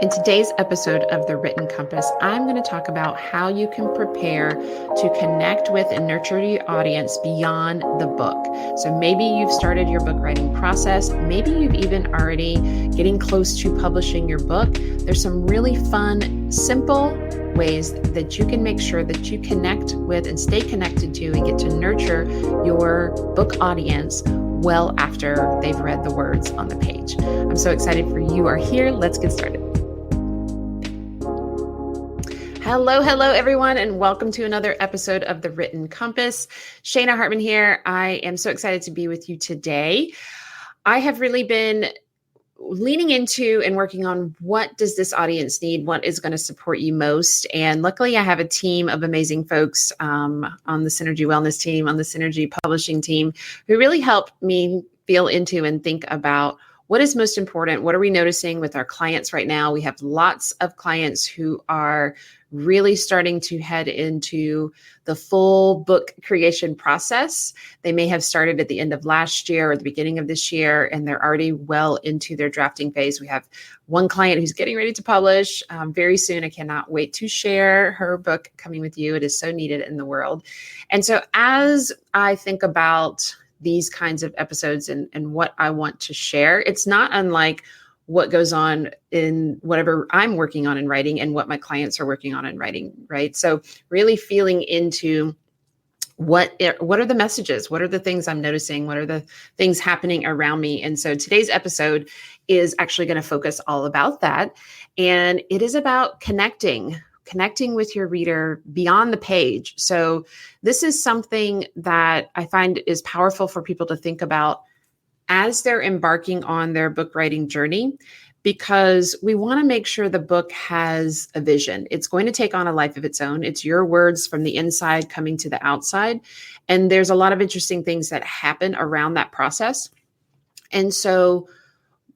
In today's episode of The Written Compass, I'm going to talk about how you can prepare to connect with and nurture your audience beyond the book. So maybe you've started your book writing process. Maybe you've even already getting close to publishing your book. There's some really fun, simple ways that you can make sure that you connect with and stay connected to and get to nurture your book audience well after they've read the words on the page. I'm so excited for you are here. Let's get started. Hello, everyone, and welcome to another episode of The Written Compass. Shana Hartman here. I am so excited to be with you today. I have really been leaning into and working on what does this audience need, what is going to support you most. And luckily, I have a team of amazing folks on the Synergy Wellness team, on the Synergy Publishing team, who really help me feel into and think about what is most important. What are we noticing with our clients right now? We have lots of clients who are really starting to head into the full book creation process. They may have started at the end of last year or the beginning of this year, and they're already well into their drafting phase. We have one client who's getting ready to publish very soon. I cannot wait to share her book coming with you. It is so needed in the world. And so as I think about these kinds of episodes and what I want to share, it's not unlike what goes on in whatever I'm working on in writing and what my clients are working on in writing, right? So really feeling into what are the messages? What are the things I'm noticing? What are the things happening around me? And so today's episode is actually going to focus all about that. And it is about connecting with your reader beyond the page. So this is something that I find is powerful for people to think about as they're embarking on their book writing journey, because we want to make sure the book has a vision. It's going to take on a life of its own. It's your words from the inside coming to the outside. And there's a lot of interesting things that happen around that process. And so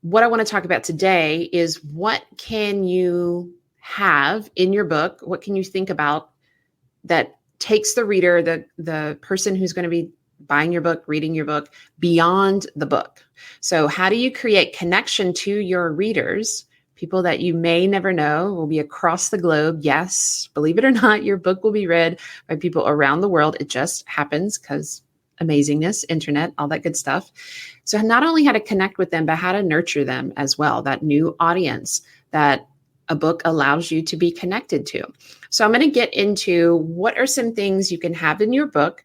what I want to talk about today is what can you have in your book? What can you think about that takes the reader, the person who's going to be buying your book, reading your book, beyond the book? So how do you create connection to your readers, people that you may never know will be across the globe? Yes, believe it or not, your book will be read by people around the world. It just happens because amazingness, internet, all that good stuff. So not only how to connect with them, but how to nurture them as well, that new audience that a book allows you to be connected to. So I'm going to get into what are some things you can have in your book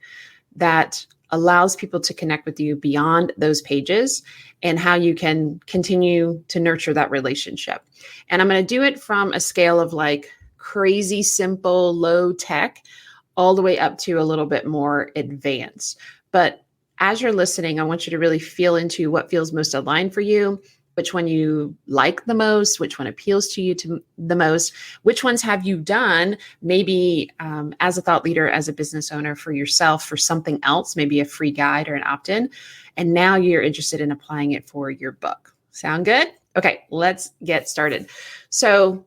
that allows people to connect with you beyond those pages and how you can continue to nurture that relationship. And I'm going to do it from a scale of like crazy simple, low tech, all the way up to a little bit more advanced. But as you're listening, I want you to really feel into what feels most aligned for you, which one you like the most, which one appeals to you the most, which ones have you done maybe as a thought leader, as a business owner for yourself, for something else, maybe a free guide or an opt-in, and now you're interested in applying it for your book. Sound good? Okay, let's get started. So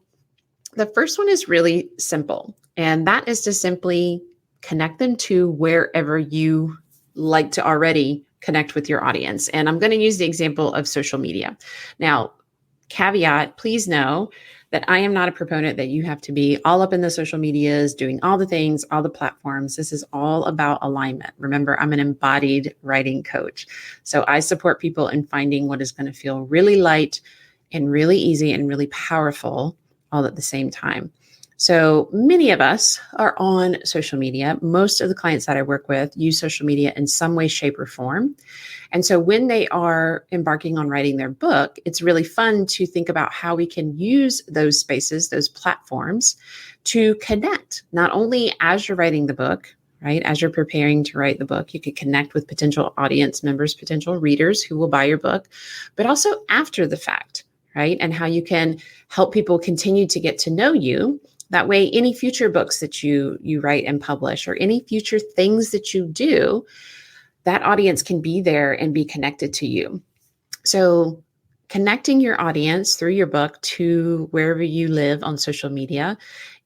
the first one is really simple, and that is to simply connect them to wherever you like to already connect with your audience. And I'm going to use the example of social media. Now, caveat, please know that I am not a proponent that you have to be all up in the social medias, doing all the things, all the platforms. This is all about alignment. Remember, I'm an embodied writing coach. So I support people in finding what is going to feel really light and really easy and really powerful all at the same time. So many of us are on social media. Most of the clients that I work with use social media in some way, shape, or form. And so when they are embarking on writing their book, it's really fun to think about how we can use those spaces, those platforms, to connect, not only as you're writing the book, right? As you're preparing to write the book, you could connect with potential audience members, potential readers who will buy your book, but also after the fact, right? And how you can help people continue to get to know you. That way, any future books that you write and publish, or any future things that you do, that audience can be there and be connected to you. So connecting your audience through your book to wherever you live on social media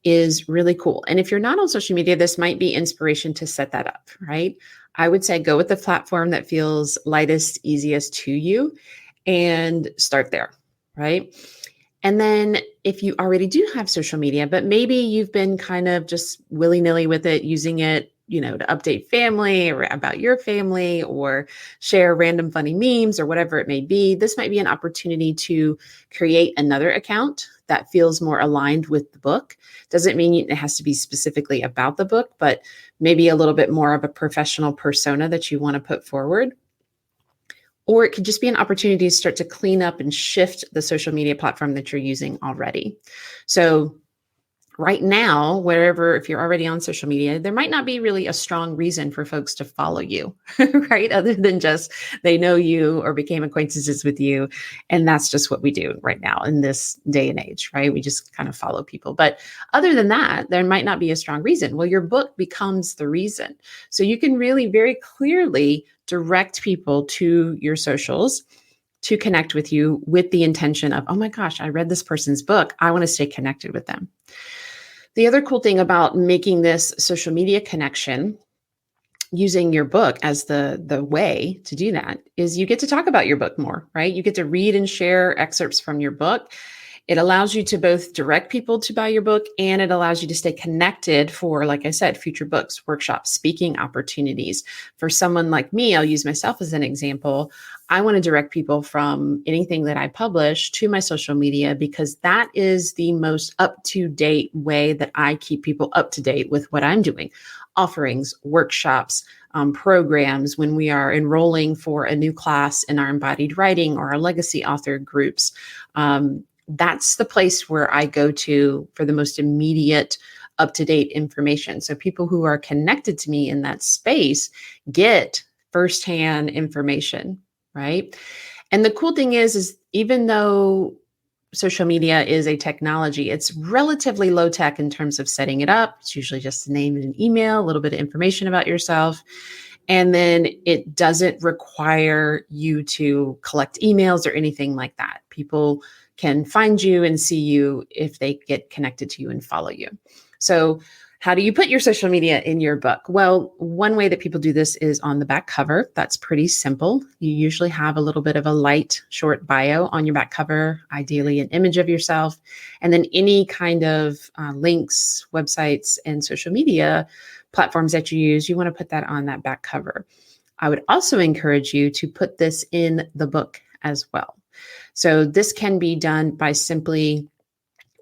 is really cool. And if you're not on social media, this might be inspiration to set that up, right? I would say go with the platform that feels lightest, easiest to you and start there, right? And then if you already do have social media, but maybe you've been kind of just willy-nilly with it, using it, to update family or about your family or share random funny memes or whatever it may be, this might be an opportunity to create another account that feels more aligned with the book. Doesn't mean it has to be specifically about the book, but maybe a little bit more of a professional persona that you want to put forward. Or it could just be an opportunity to start to clean up and shift the social media platform that you're using already. So right now, if you're already on social media, there might not be really a strong reason for folks to follow you, right? Other than just they know you or became acquaintances with you. And that's just what we do right now in this day and age, right? We just kind of follow people. But other than that, there might not be a strong reason. Well, your book becomes the reason. So you can really very clearly direct people to your socials to connect with you with the intention of, oh my gosh, I read this person's book. I want to stay connected with them. The other cool thing about making this social media connection, using your book as the way to do that, is you get to talk about your book more, right? You get to read and share excerpts from your book. It allows you to both direct people to buy your book, and it allows you to stay connected for, like I said, future books, workshops, speaking opportunities. For someone like me, I'll use myself as an example. I want to direct people from anything that I publish to my social media because that is the most up-to-date way that I keep people up to date with what I'm doing. Offerings, workshops, programs, when we are enrolling for a new class in our embodied writing or our legacy author groups. That's the place where I go to for the most immediate up-to-date information. So people who are connected to me in that space get firsthand information, right? And the cool thing is even though social media is a technology, it's relatively low tech in terms of setting it up. It's usually just a name and an email, a little bit of information about yourself. And then it doesn't require you to collect emails or anything like that. People can find you and see you if they get connected to you and follow you. So how do you put your social media in your book? Well, one way that people do this is on the back cover. That's pretty simple. You usually have a little bit of a light, short bio on your back cover, ideally an image of yourself, and then any kind of links, websites, and social media platforms that you use, you want to put that on that back cover. I would also encourage you to put this in the book as well. So this can be done by simply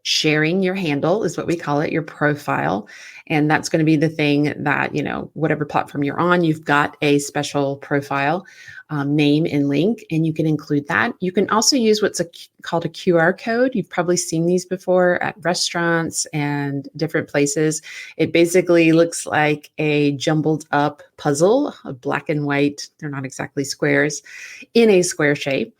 sharing your handle, is what we call it, your profile. And that's going to be the thing that, whatever platform you're on, you've got a special profile name and link, and you can include that. You can also use what's called a QR code. You've probably seen these before at restaurants and different places. It basically looks like a jumbled up puzzle of black and white. They're not exactly squares, in a square shape.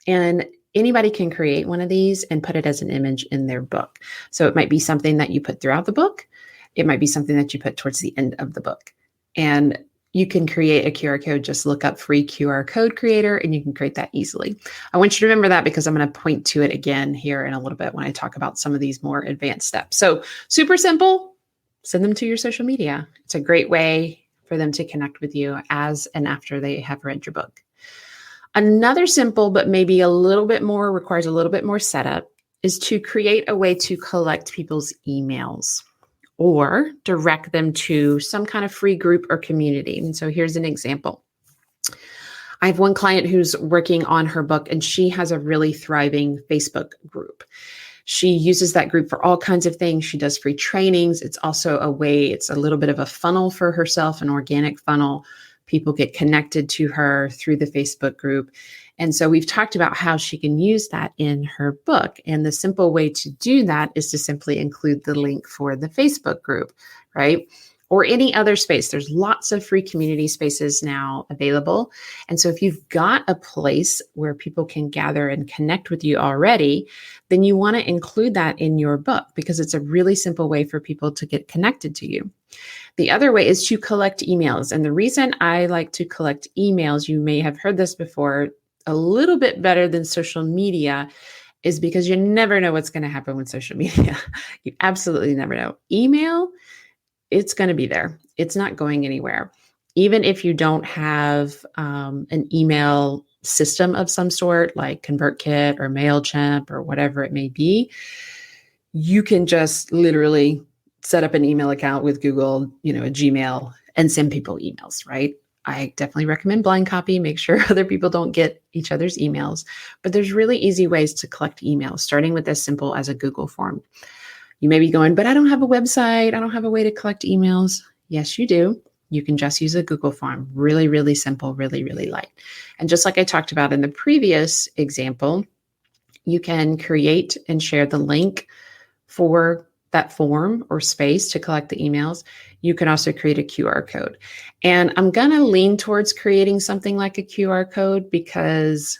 And anybody can create one of these and put it as an image in their book. So it might be something that you put throughout the book. It might be something that you put towards the end of the book. And you can create a QR code. Just look up free QR code creator and you can create that easily. I want you to remember that because I'm going to point to it again here in a little bit when I talk about some of these more advanced steps. So super simple, send them to your social media. It's a great way for them to connect with you as and after they have read your book. Another simple, but maybe requires a little bit more setup, is to create a way to collect people's emails or direct them to some kind of free group or community. And so here's an example. I have one client who's working on her book, and she has a really thriving Facebook group. She uses that group for all kinds of things. She does free trainings. It's also it's a little bit of a funnel for herself, an organic funnel. People get connected to her through the Facebook group. And so we've talked about how she can use that in her book. And the simple way to do that is to simply include the link for the Facebook group, right? Or any other space. There's lots of free community spaces now available. And so if you've got a place where people can gather and connect with you already, then you want to include that in your book because it's a really simple way for people to get connected to you. The other way is to collect emails. And the reason I like to collect emails, you may have heard this before, a little bit better than social media, is because you never know what's going to happen with social media. You absolutely never know. Email, it's going to be there. It's not going anywhere. Even if you don't have an email system of some sort, like ConvertKit or MailChimp or whatever it may be, you can just literally set up an email account with Google, a Gmail, and send people emails, right? I definitely recommend blind copy. Make sure other people don't get each other's emails. But there's really easy ways to collect emails, starting with as simple as a Google form. You may be going, but I don't have a website. I don't have a way to collect emails. Yes, you do. You can just use a Google form. Really, really simple, really, really light. And just like I talked about in the previous example, you can create and share the link for that form or space to collect the emails. You can also create a QR code. And I'm going to lean towards creating something like a QR code because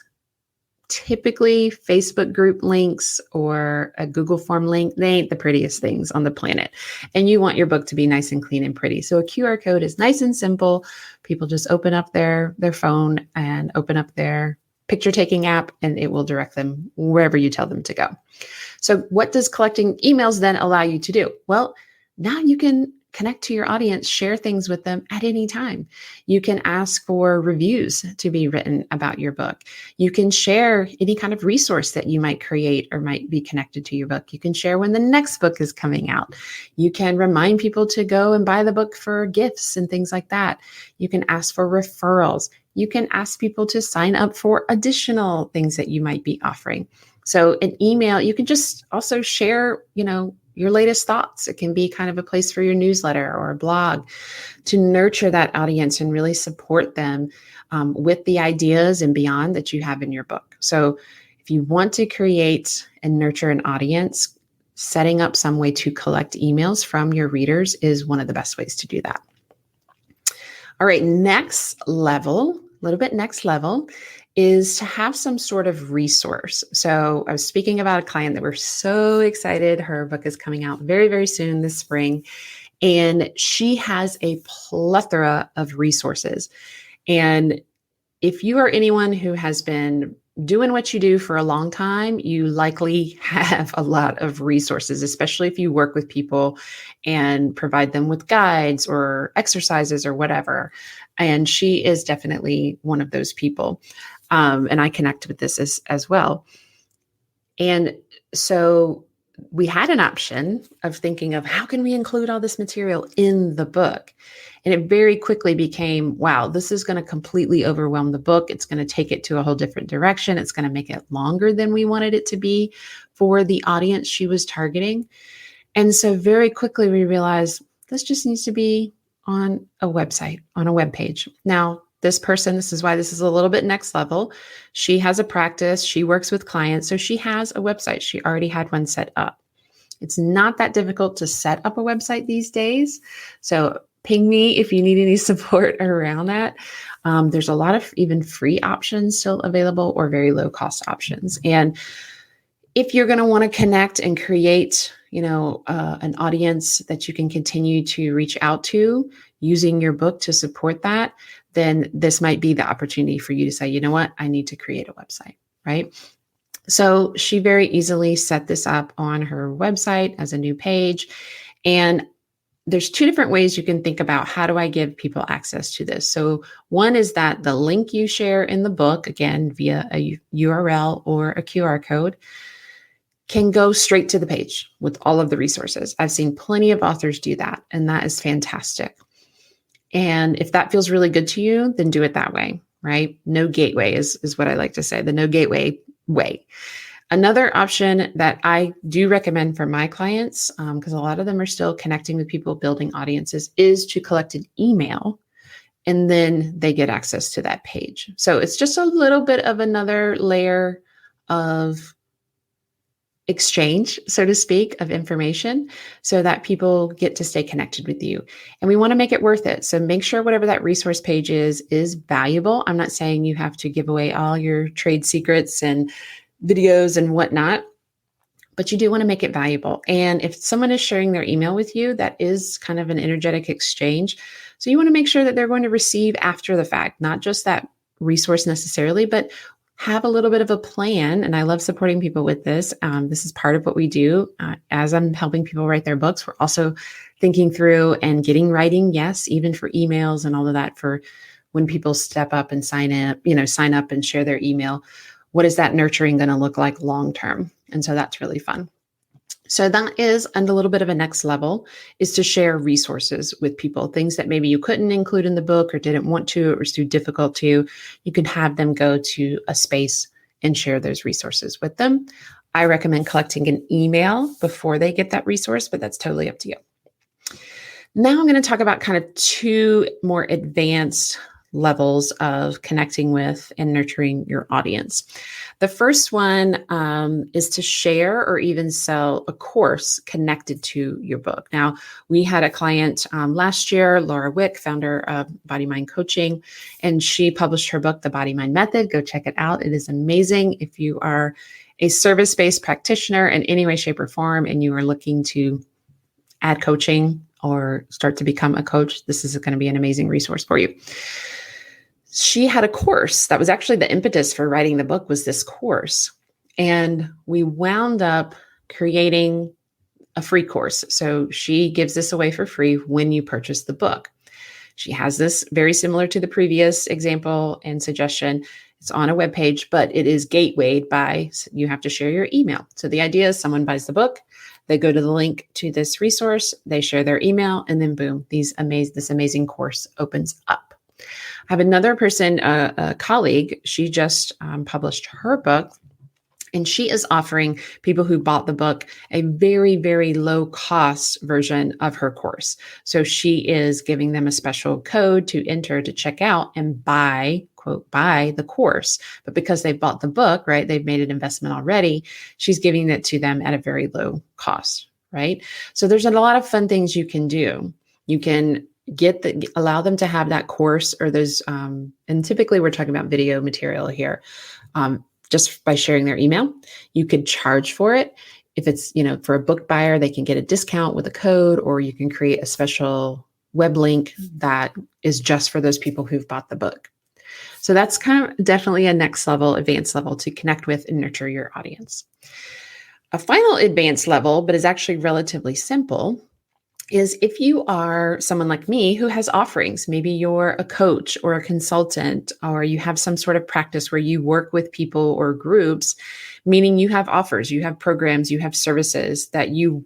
typically Facebook group links or a Google form link, they ain't the prettiest things on the planet. And you want your book to be nice and clean and pretty. So a QR code is nice and simple. People just open up their phone and open up their picture taking app, and it will direct them wherever you tell them to go. So what does collecting emails then allow you to do? Well, now you can connect to your audience, share things with them at any time. You can ask for reviews to be written about your book. You can share any kind of resource that you might create or might be connected to your book. You can share when the next book is coming out. You can remind people to go and buy the book for gifts and things like that. You can ask for referrals. You can ask people to sign up for additional things that you might be offering. So an email, you can just also share, your latest thoughts. It can be kind of a place for your newsletter or a blog to nurture that audience and really support them with the ideas and beyond that you have in your book. So if you want to create and nurture an audience, setting up some way to collect emails from your readers is one of the best ways to do that. All right, next level is to have some sort of resource. So I was speaking about a client that we're so excited. Her book is coming out very, very soon this spring. And she has a plethora of resources. And if you are anyone who has been doing what you do for a long time, you likely have a lot of resources, especially if you work with people and provide them with guides or exercises or whatever. And she is definitely one of those people. And I connect with this as well. And so we had an option of thinking of how can we include all this material in the book? And it very quickly became, wow, this is going to completely overwhelm the book. It's going to take it to a whole different direction. It's going to make it longer than we wanted it to be for the audience she was targeting. And so very quickly we realized this just needs to be on a website, on a web page. Now, this is why this is a little bit next level. She has a practice. She works with clients. So she has a website. She already had one set up. It's not that difficult to set up a website these days. So ping me if you need any support around that. There's a lot of even free options still available or very low cost options. And if you're going to want to connect and create, an audience that you can continue to reach out to using your book to support that, then this might be the opportunity for you to say, you know what, I need to create a website, right? So she very easily set this up on her website as a new page. And there's two different ways you can think about how do I give people access to this. So one is that the link you share in the book, again, via a URL or a QR code, can go straight to the page with all of the resources. I've seen plenty of authors do that, and that is fantastic. And if that feels really good to you, then do it that way, right? No gateway is what I like to say, the no gateway way. Another option that I do recommend for my clients, because a lot of them are still connecting with people, building audiences, is to collect an email, and then they get access to that page. So it's just a little bit of another layer of exchange, so to speak, of information so that people get to stay connected with you. And we want to make it worth it. So make sure whatever that resource page is valuable. I'm not saying you have to give away all your trade secrets and videos and whatnot, but you do want to make it valuable. And if someone is sharing their email with you, that is kind of an energetic exchange. So you want to make sure that they're going to receive after the fact, not just that resource necessarily, but have a little bit of a plan. And I love supporting people with this. This is part of what we do. As I'm helping people write their books, we're also thinking through and getting writing, yes, even for emails and all of that for when people step up and sign up and share their email, what is that nurturing going to look like long term? And so that's really fun. So that is, and a little bit of a next level is to share resources with people, things that maybe you couldn't include in the book or didn't want to, or was too difficult to. You can have them go to a space and share those resources with them. I recommend collecting an email before they get that resource, but that's totally up to you. Now I'm going to talk about kind of two more advanced levels of connecting with and nurturing your audience. The first one is to share or even sell a course connected to your book. Now, we had a client last year, Laura Wick, founder of Body Mind Coaching, and she published her book, The Body Mind Method. Go check it out. It is amazing. If you are a service-based practitioner in any way, shape, or form, and you are looking to add coaching or start to become a coach, this is going to be an amazing resource for you. She had a course that was actually the impetus for writing the book, was this course. And we wound up creating a free course. So she gives this away for free when you purchase the book. She has this very similar to the previous example and suggestion. It's on a webpage, but it is gatewayed by, you have to share your email. So the idea is someone buys the book, they go to the link to this resource, they share their email, and then boom, this amazing course opens up. I have another person, a colleague, she just published her book, and she is offering people who bought the book a very, very low cost version of her course. So she is giving them a special code to enter to check out and buy, quote, buy the course. But because they bought the book, right, they've made an investment already, she's giving it to them at a very low cost, right? So there's a lot of fun things you can do. You can allow them to have that course or those, and typically we're talking about video material here, just by sharing their email. You could charge for it. If it's, for a book buyer, they can get a discount with a code, or you can create a special web link that is just for those people who've bought the book. So that's kind of definitely a next level, advanced level to connect with and nurture your audience. A final advanced level, but is actually relatively simple, is if you are someone like me who has offerings, maybe you're a coach or a consultant, or you have some sort of practice where you work with people or groups, meaning you have offers, you have programs, you have services that you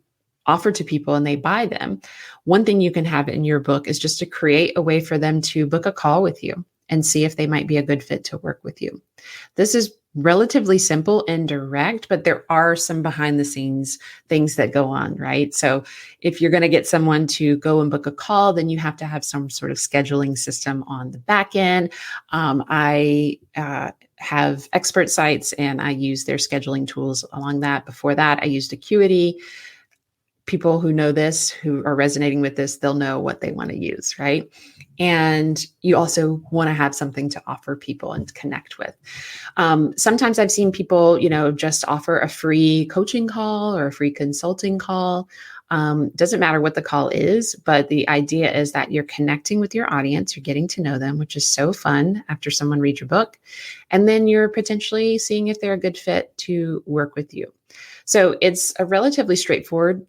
offer to people and they buy them. One thing you can have in your book is just to create a way for them to book a call with you and see if they might be a good fit to work with you. This is relatively simple and direct, but there are some behind the scenes things that go on, right? So if you're going to get someone to go and book a call, then you have to have some sort of scheduling system on the back end. I have expert sites and I use their scheduling tools along that. Before that, I used Acuity. People who know this, who are resonating with this, they'll know what they want to use, right? And you also want to have something to offer people and connect with. Sometimes I've seen people, just offer a free coaching call or a free consulting call. Doesn't matter what the call is, but the idea is that you're connecting with your audience, you're getting to know them, which is so fun after someone reads your book. And then you're potentially seeing if they're a good fit to work with you. So it's a relatively straightforward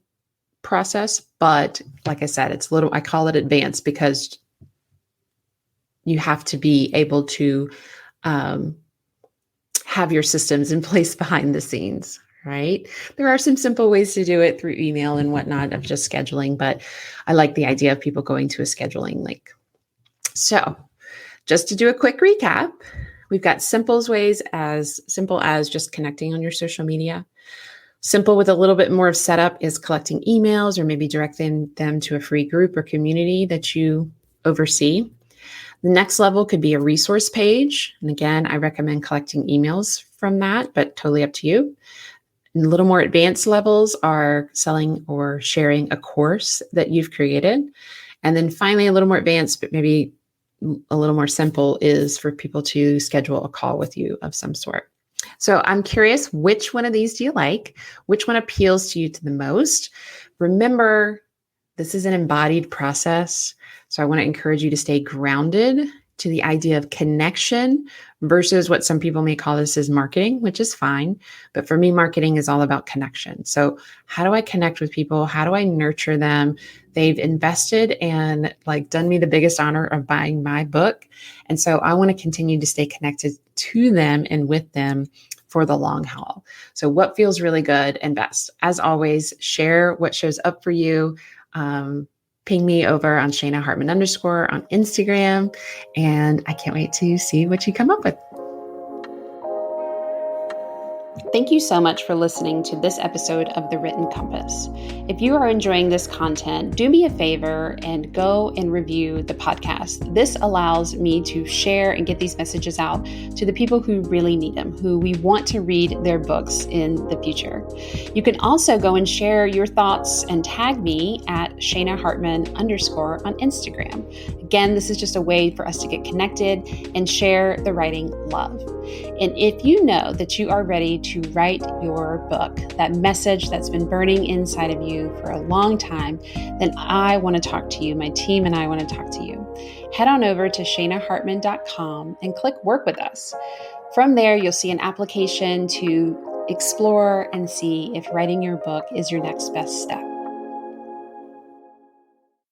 process, but like I said, I call it advanced because you have to be able to have your systems in place behind the scenes, right? There are some simple ways to do it through email and whatnot of just scheduling, but I like the idea of people going to a scheduling link. So just to do a quick recap, we've got simple as just connecting on your social media. Simple with a little bit more of setup is collecting emails or maybe directing them to a free group or community that you oversee. The next level could be a resource page. And again, I recommend collecting emails from that, but totally up to you. And a little more advanced levels are selling or sharing a course that you've created. And then finally, a little more advanced, but maybe a little more simple, is for people to schedule a call with you of some sort. So I'm curious, which one of these do you like? Which one appeals to you the most? Remember, this is an embodied process. So I want to encourage you to stay grounded, to the idea of connection versus what some people may call this as marketing, which is fine. But for me, marketing is all about connection. So how do I connect with people? How do I nurture them? They've invested and like done me the biggest honor of buying my book. And so I want to continue to stay connected to them and with them for the long haul. So what feels really good and best? As always, share what shows up for you. Ping me over on Shana Hartman _ on Instagram. And I can't wait to see what you come up with. Thank you so much for listening to this episode of The Written Compass. If you are enjoying this content, do me a favor and go and review the podcast. This allows me to share and get these messages out to the people who really need them, who we want to read their books in the future. You can also go and share your thoughts and tag me at Shana Hartman _ on Instagram. Again, this is just a way for us to get connected and share the writing love. And if you know that you are ready to write your book, that message that's been burning inside of you for a long time, then I want to talk to you. My team and I want to talk to you. Head on over to shanahartman.com and click Work with Us. From there, you'll see an application to explore and see if writing your book is your next best step.